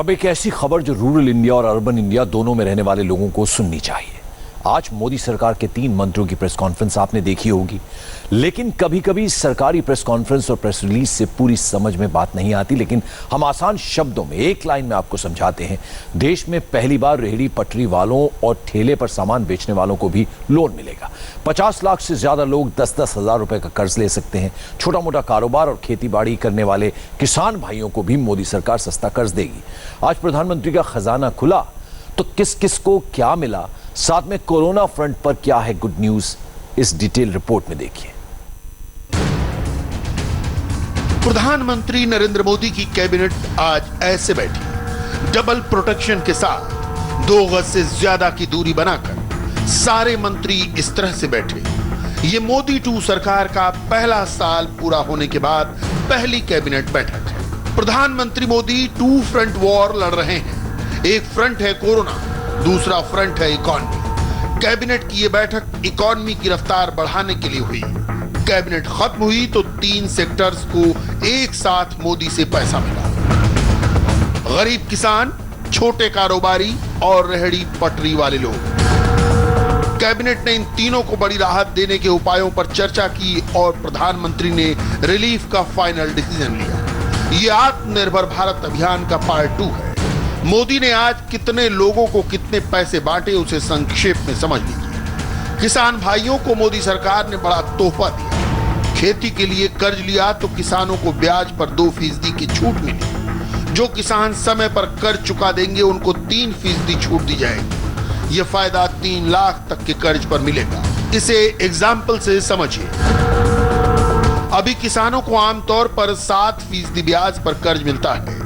अब एक ऐसी खबर जो रूरल इंडिया और अर्बन इंडिया दोनों में रहने वाले लोगों को सुननी चाहिए। आज मोदी सरकार के 3 मंत्रियों की प्रेस कॉन्फ्रेंस आपने देखी होगी, लेकिन कभी कभी सरकारी प्रेस कॉन्फ्रेंस और प्रेस रिलीज से पूरी समझ में बात नहीं आती। लेकिन हम आसान शब्दों में एक लाइन में आपको समझाते हैं। देश में पहली बार रेहड़ी पटरी वालों और ठेले पर सामान बेचने वालों को भी लोन मिलेगा। 50 लाख से ज्यादा लोग 10-10 हजार रुपए का कर्ज ले सकते हैं। छोटा मोटा कारोबार और खेती बाड़ी करने वाले किसान भाइयों को भी मोदी सरकार सस्ता कर्ज देगी। आज प्रधानमंत्री का खजाना खुला तो किस किस को क्या मिला, साथ में कोरोना फ्रंट पर क्या है गुड न्यूज, इस डिटेल रिपोर्ट में देखिए। प्रधानमंत्री नरेंद्र मोदी की कैबिनेट आज ऐसे बैठी, डबल प्रोटेक्शन के साथ 2 गज से ज्यादा की दूरी बनाकर सारे मंत्री इस तरह से बैठे। ये मोदी 2 सरकार का पहला साल पूरा होने के बाद पहली कैबिनेट बैठक है। प्रधानमंत्री मोदी 2 फ्रंट वॉर लड़ रहे हैं। एक फ्रंट है कोरोना, दूसरा फ्रंट है इकॉनमी। कैबिनेट की यह बैठक इकॉनमी की रफ्तार बढ़ाने के लिए हुई। कैबिनेट खत्म हुई तो 3 सेक्टर्स को एक साथ मोदी से पैसा मिला। गरीब किसान, छोटे कारोबारी और रेहड़ी पटरी वाले लोग। कैबिनेट ने इन तीनों को बड़ी राहत देने के उपायों पर चर्चा की और प्रधानमंत्री ने रिलीफ का फाइनल डिसीजन लिया। यह आत्मनिर्भर भारत अभियान का पार्ट 2 है। मोदी ने आज कितने लोगों को कितने पैसे बांटे उसे संक्षेप में समझ लीजिए। किसान भाइयों को मोदी सरकार ने बड़ा तोहफा दिया। खेती के लिए कर्ज लिया तो किसानों को ब्याज पर 2% की छूट मिली। जो किसान समय पर कर्ज चुका देंगे उनको 3% छूट दी जाएगी। यह फायदा 3 लाख तक के कर्ज पर मिलेगा। इसे एग्जाम्पल से समझिए। अभी किसानों को आमतौर पर 7% ब्याज पर कर्ज मिलता है।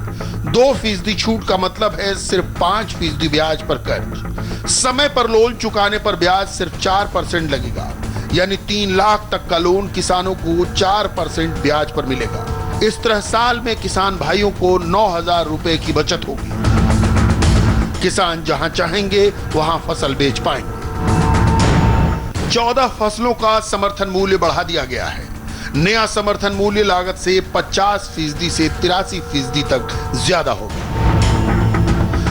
2% छूट का मतलब है सिर्फ 5% ब्याज पर कर्ज। समय पर लोन चुकाने पर ब्याज सिर्फ 4% लगेगा, यानी 3 लाख तक का लोन किसानों को 4% ब्याज पर मिलेगा। इस तरह साल में किसान भाइयों को 9,000 रुपए की बचत होगी। किसान जहां चाहेंगे वहां फसल बेच पाएंगे। 14 फसलों का समर्थन मूल्य बढ़ा दिया गया है। नया समर्थन मूल्य लागत से 50% से 83% तक ज्यादा होगा।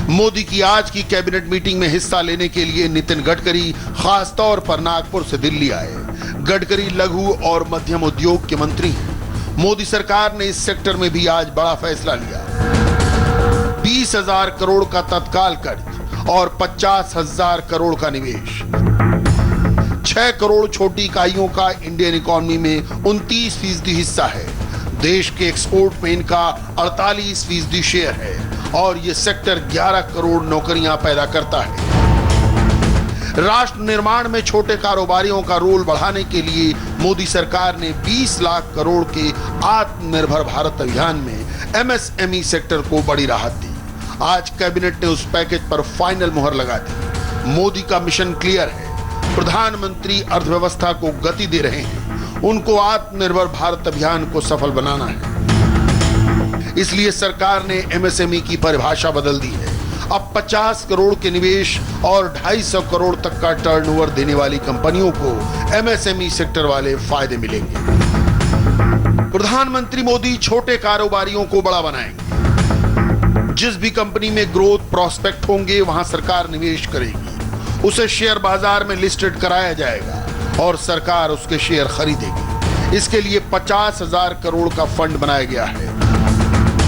मोदी की आज की कैबिनेट मीटिंग में हिस्सा लेने के लिए नितिन गडकरी खास तौर पर नागपुर से दिल्ली आए। गडकरी लघु और मध्यम उद्योग के मंत्री हैं। मोदी सरकार ने इस सेक्टर में भी आज बड़ा फैसला लिया। 20,000 करोड़ का तत्काल कर्ज और 50,000 करोड़ का निवेश। 6 करोड़ छोटी इकाइयों का इंडियन इकोनॉमी में 29% हिस्सा है। देश के एक्सपोर्ट में इनका 48% शेयर है और यह सेक्टर 11 करोड़ नौकरियां पैदा करता है। राष्ट्र निर्माण में छोटे कारोबारियों का रोल बढ़ाने के लिए मोदी सरकार ने 20 लाख करोड़ के आत्मनिर्भर भारत अभियान में MSME सेक्टर को बड़ी राहत दी। आज कैबिनेट ने उस पैकेज पर फाइनल मुहर लगा दी। मोदी का मिशन क्लियर है। प्रधानमंत्री अर्थव्यवस्था को गति दे रहे हैं। उनको आत्मनिर्भर भारत अभियान को सफल बनाना है। इसलिए सरकार ने MSME की परिभाषा बदल दी है। अब 50 करोड़ के निवेश और 250 करोड़ तक का टर्नओवर देने वाली कंपनियों को MSME सेक्टर वाले फायदे मिलेंगे। प्रधानमंत्री मोदी छोटे कारोबारियों को बड़ा बनाएंगे। जिस भी कंपनी में ग्रोथ प्रोस्पेक्ट होंगे वहां सरकार निवेश करेगी। उसे शेयर बाजार में लिस्टेड कराया जाएगा और सरकार उसके शेयर खरीदेगी। इसके लिए 50,000 करोड़ का फंड बनाया गया है।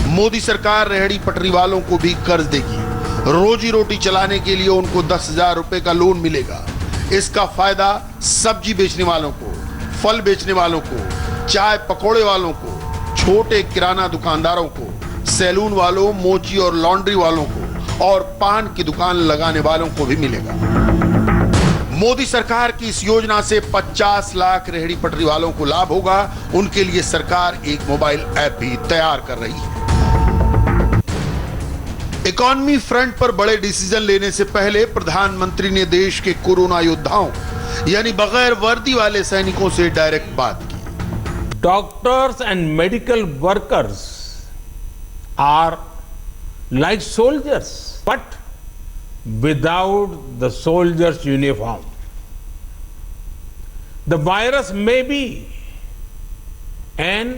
मोदी सरकार रेहड़ी पटरी वालों को भी कर्ज देगी। रोजी रोटी चलाने के लिए उनको 10,000 रुपए का लोन मिलेगा। इसका फायदा सब्जी बेचने वालों को, फल बेचने वालों को, चाय पकौड़े वालों को, छोटे किराना दुकानदारों को, सैलून वालों, मोची और लॉन्ड्री वालों को और पान की दुकान लगाने वालों को भी मिलेगा। मोदी सरकार की इस योजना से 50 लाख रेहड़ी पटरी वालों को लाभ होगा। उनके लिए सरकार एक मोबाइल ऐप भी तैयार कर रही है। इकॉनमी फ्रंट पर बड़े डिसीजन लेने से पहले प्रधानमंत्री ने देश के कोरोना योद्धाओं यानी बगैर वर्दी वाले सैनिकों से डायरेक्ट बात की। Doctors and medical workers are like soldiers, but without the soldiers' uniform. The virus may be an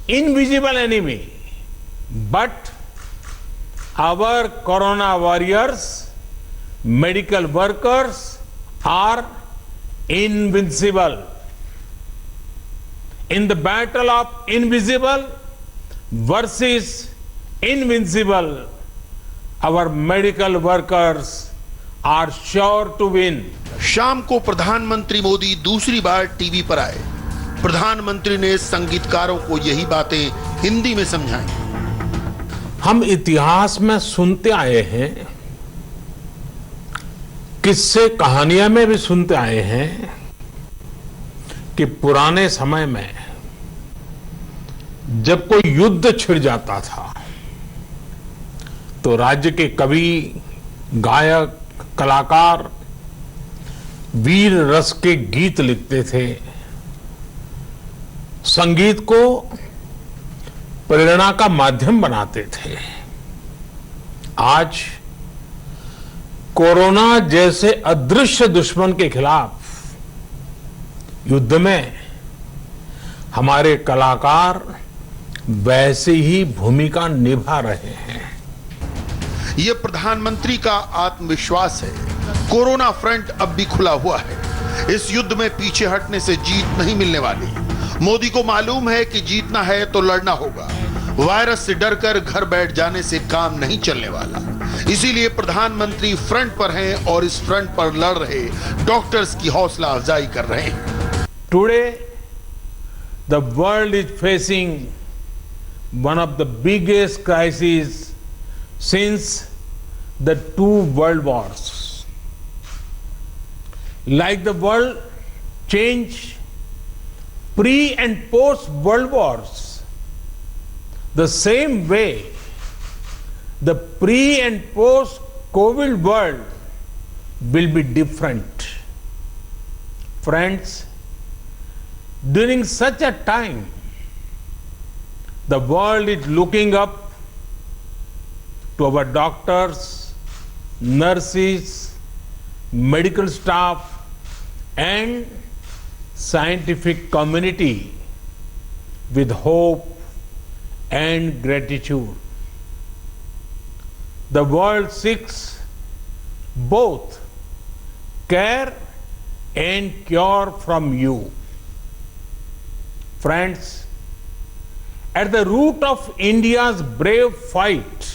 invisible enemy, but our corona warriors, medical workers are invincible. In the battle of invisible versus invincible, our medical workers are sure to win. शाम को प्रधानमंत्री मोदी दूसरी बार TV पर आए। प्रधानमंत्री ने संगीतकारों को यही बातें हिंदी में समझाई। हम इतिहास में सुनते आए हैं, किस्से कहानियां में भी सुनते आए हैं कि पुराने समय में जब कोई युद्ध छिड़ जाता था तो राज्य के कवि, गायक, कलाकार वीर रस के गीत लिखते थे, संगीत को प्रेरणा का माध्यम बनाते थे। आज कोरोना जैसे अदृश्य दुश्मन के खिलाफ युद्ध में हमारे कलाकार वैसे ही भूमिका निभा रहे हैं। ये प्रधानमंत्री का आत्मविश्वास है। कोरोना फ्रंट अब भी खुला हुआ है। इस युद्ध में पीछे हटने से जीत नहीं मिलने वाली। मोदी को मालूम है कि जीतना है तो लड़ना होगा। वायरस से डरकर घर बैठ जाने से काम नहीं चलने वाला। इसीलिए प्रधानमंत्री फ्रंट पर हैं और इस फ्रंट पर लड़ रहे डॉक्टर्स की हौसला अफजाई कर रहे हैं। Today the world is facing one of the biggest crisis since the two world wars. Like the world changed pre and post world wars, the same way the pre and post COVID world will be different. Friends, during such a time, the world is looking up to our doctors, nurses, medical staff, and scientific community with hope and gratitude. The world seeks both care and cure from you. Friends, at the root of India's brave fight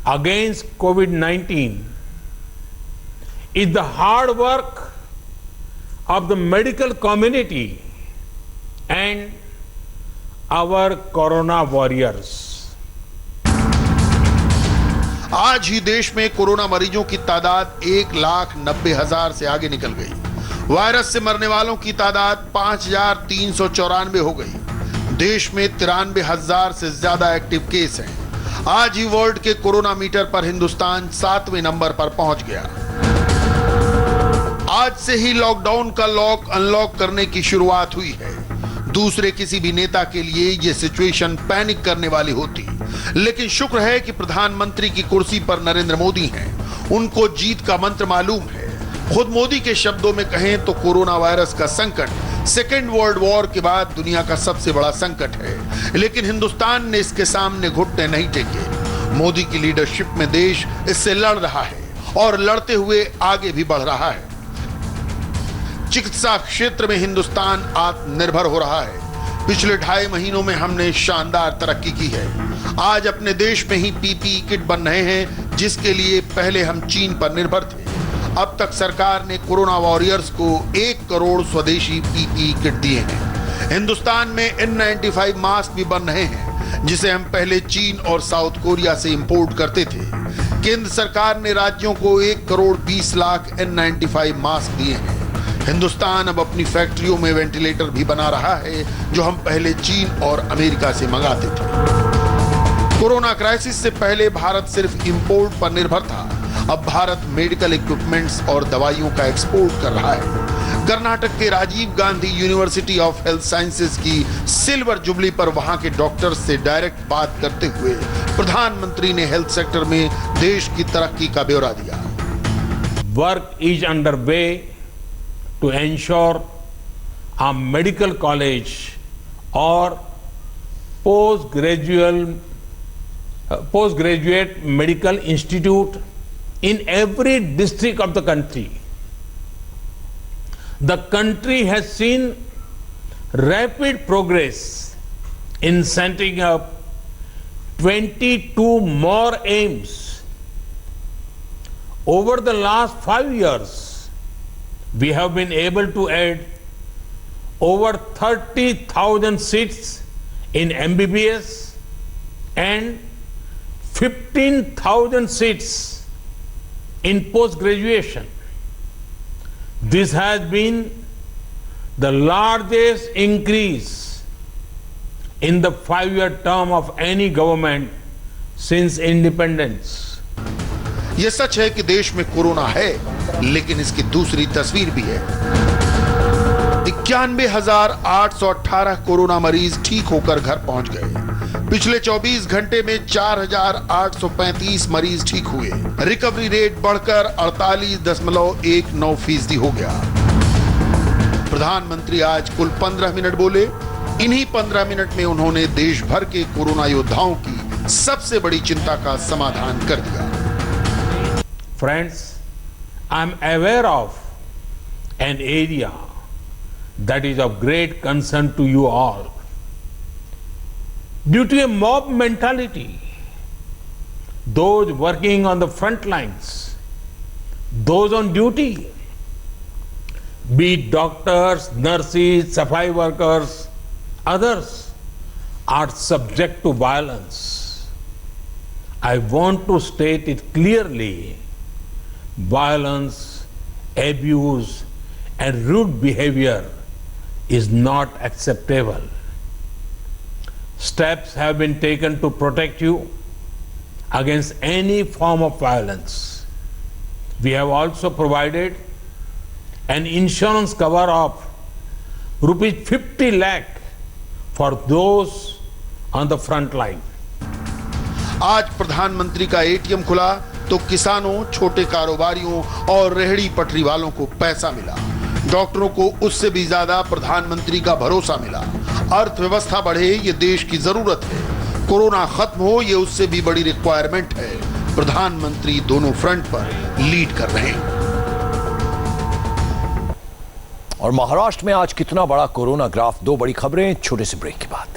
against COVID-19 is the hard work of the medical community and our corona warriors. आज ही देश में corona मरीजों की तादाद 1,90,000 से आगे निकल गई। वायरस से मरने वालों की तादाद 5,394 हो गई। देश में 93,000 से ज्यादा एक्टिव केस हैं। आज ही वर्ल्ड के कोरोना मीटर पर हिंदुस्तान 7वें नंबर पर पहुंच गया। आज से ही लॉकडाउन का लॉक अनलॉक करने की शुरुआत हुई है। दूसरे किसी भी नेता के लिए यह सिचुएशन पैनिक करने वाली होती, लेकिन शुक्र है कि प्रधानमंत्री की कुर्सी पर नरेंद्र मोदी हैं। उनको जीत का मंत्र मालूम है। खुद मोदी के शब्दों में कहें तो कोरोना वायरस का संकट सेकेंड वर्ल्ड वॉर के बाद दुनिया का सबसे बड़ा संकट है, लेकिन हिंदुस्तान ने इसके सामने घुटने नहीं टेके। मोदी की लीडरशिप में देश इससे लड़ रहा है और लड़ते हुए आगे भी बढ़ रहा है। चिकित्सा क्षेत्र में हिंदुस्तान आत्मनिर्भर हो रहा है। पिछले 2.5 महीनों में हमने शानदार तरक्की की है। आज अपने देश में ही पीपीई किट बन रहे हैं, जिसके लिए पहले हम चीन पर निर्भर थे। अब तक सरकार ने कोरोना वॉरियर्स को 1 करोड़ स्वदेशी पीपीई किट दिए हैं। हिंदुस्तान में N95 मास्क भी बन रहे हैं, जिसे हम पहले चीन और साउथ कोरिया से इंपोर्ट करते थे। केंद्र सरकार ने राज्यों को 1 करोड़ 20 लाख N95 मास्क दिए हैं। हिंदुस्तान अब अपनी फैक्ट्रियों में वेंटिलेटर भी बना रहा है, जो हम पहले चीन और अमेरिका से मंगाते थे। कोरोना क्राइसिस से पहले भारत सिर्फ इंपोर्ट पर निर्भर था। अब भारत मेडिकल इक्विपमेंट्स और दवाइयों का एक्सपोर्ट कर रहा है। कर्नाटक के Rajiv Gandhi university of health sciences की सिल्वर जुबली पर वहां के डॉक्टर्स से डायरेक्ट बात करते हुए प्रधानमंत्री ने हेल्थ सेक्टर में देश की तरक्की का ब्यौरा दिया। Work is under way to ensure a medical college or post-graduate postgraduate medical institute in every district of the country. The country has seen rapid progress in setting up 22 more AIIMS. Over the last 5 years, we have been able to add over 30,000 seats in MBBS and 15,000 seats in post-graduation. This has been the largest increase in the 5-year term of any government since independence. यह सच है कि देश में corona है, लेकिन इसकी दूसरी तस्वीर भी है। 91,818 कोरोना मरीज ठीक होकर घर पहुंच गए। पिछले 24 घंटे में 4,835 मरीज ठीक हुए। रिकवरी रेट बढ़कर 48.19% हो गया। प्रधानमंत्री आज कुल 15 मिनट बोले। इन्हीं 15 मिनट में उन्होंने देश भर के कोरोना योद्धाओं की सबसे बड़ी चिंता का समाधान कर दिया। Friends, I am aware of an area that is of great concern to you all. Due to a mob mentality, those working on the front lines, those on duty, be it doctors, nurses, safai workers, others, are subject to violence. I want to state it clearly. Violence, abuse, and rude behavior is not acceptable. Steps have been taken to protect you against any form of violence. We have also provided an insurance cover of rupees 50 lakh for those on the front line. आज प्रधानमंत्री का ATM खुला तो किसानों, छोटे कारोबारियों और रेहड़ी पटरी वालों को पैसा मिला। डॉक्टरों को उससे भी ज्यादा प्रधानमंत्री का भरोसा मिला। अर्थव्यवस्था बढ़े, ये देश की जरूरत है। कोरोना खत्म हो, ये उससे भी बड़ी रिक्वायरमेंट है। प्रधानमंत्री दोनों फ्रंट पर लीड कर रहे हैं। और महाराष्ट्र में आज कितना बड़ा कोरोना ग्राफ, 2 बड़ी खबरें छोटे से ब्रेक के बाद।